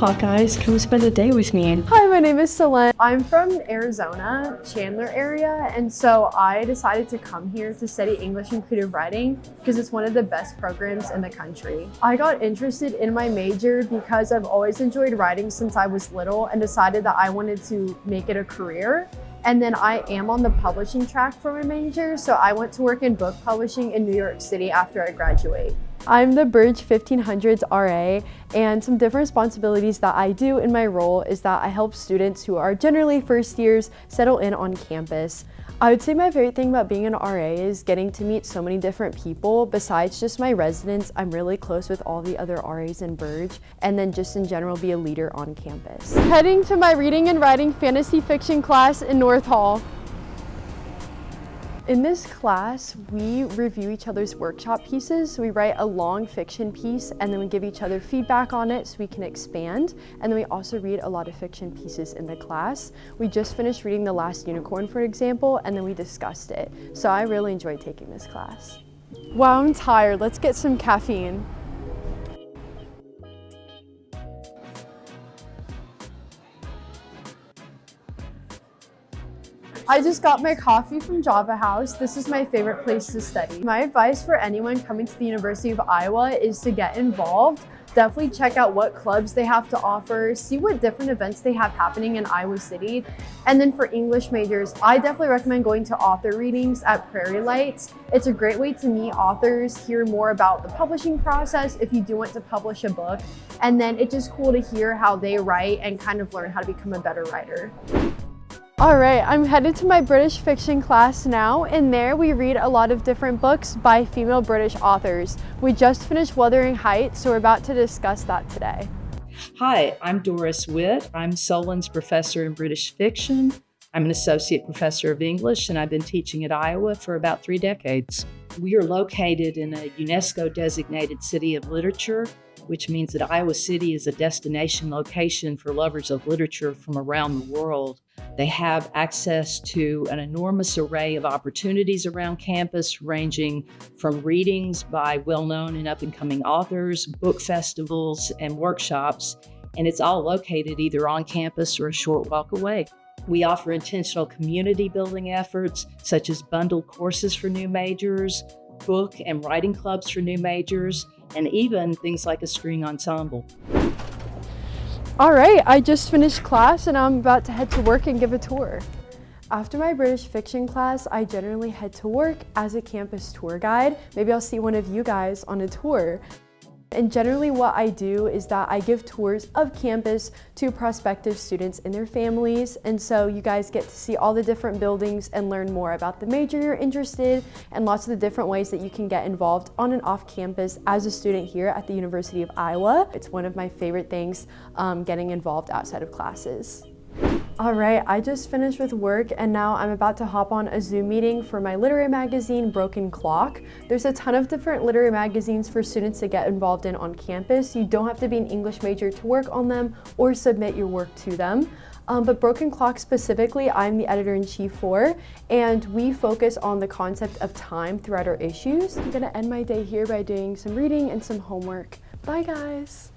Hawkeyes, come spend a day with me. Hi, my name is Selene. I'm from Arizona, Chandler area, and so I decided to come here to study English and creative writing because it's one of the best programs in the country. I got interested in my major because I've always enjoyed writing since I was little and decided that I wanted to make it a career. And then I am on the publishing track for my major, so I went to work in book publishing in New York City after I graduate. I'm the Burge 1500s RA, and some different responsibilities that I do in my role is that I help students who are generally first years settle in on campus. I would say my favorite thing about being an RA is getting to meet so many different people. Besides just my residents, I'm really close with all the other RAs in Burge, and then just in general be a leader on campus. Heading to my reading and writing fantasy fiction class in North Hall. In this class, we review each other's workshop pieces. So we write a long fiction piece and then we give each other feedback on it so we can expand. And then we also read a lot of fiction pieces in the class. We just finished reading The Last Unicorn, for example, and then we discussed it. So I really enjoyed taking this class. Wow, I'm tired. Let's get some caffeine. I just got my coffee from Java House. This is my favorite place to study. My advice for anyone coming to the University of Iowa is to get involved. Definitely check out what clubs they have to offer, see what different events they have happening in Iowa City. And then for English majors, I definitely recommend going to author readings at Prairie Lights. It's a great way to meet authors, hear more about the publishing process if you do want to publish a book. And then it's just cool to hear how they write and kind of learn how to become a better writer. All right, I'm headed to my British fiction class now. In there, we read a lot of different books by female British authors. We just finished Wuthering Heights, so we're about to discuss that today. Hi, I'm Doris Witt. I'm Solon's professor in British fiction. I'm an associate professor of English, and I've been teaching at Iowa for about 3 decades. We are located in a UNESCO-designated city of literature, which means that Iowa City is a destination location for lovers of literature from around the world. They have access to an enormous array of opportunities around campus, ranging from readings by well-known and up-and-coming authors, book festivals, and workshops, and it's all located either on campus or a short walk away. We offer intentional community building efforts, such as bundled courses for new majors, book and writing clubs for new majors, and even things like a string ensemble. All right, I just finished class and I'm about to head to work and give a tour. After my British fiction class, I generally head to work as a campus tour guide. Maybe I'll see one of you guys on a tour. And generally what I do is that I give tours of campus to prospective students and their families. And so you guys get to see all the different buildings and learn more about the major you're interested in and lots of the different ways that you can get involved on and off campus as a student here at the University of Iowa. It's one of my favorite things, getting involved outside of classes. All right, I just finished with work and now I'm about to hop on a Zoom meeting for my literary magazine, Broken Clock. There's a ton of different literary magazines for students to get involved in on campus. You don't have to be an English major to work on them or submit your work to them. But Broken Clock specifically, I'm the editor-in-chief for, and we focus on the concept of time throughout our issues. I'm gonna end my day here by doing some reading and some homework. Bye guys.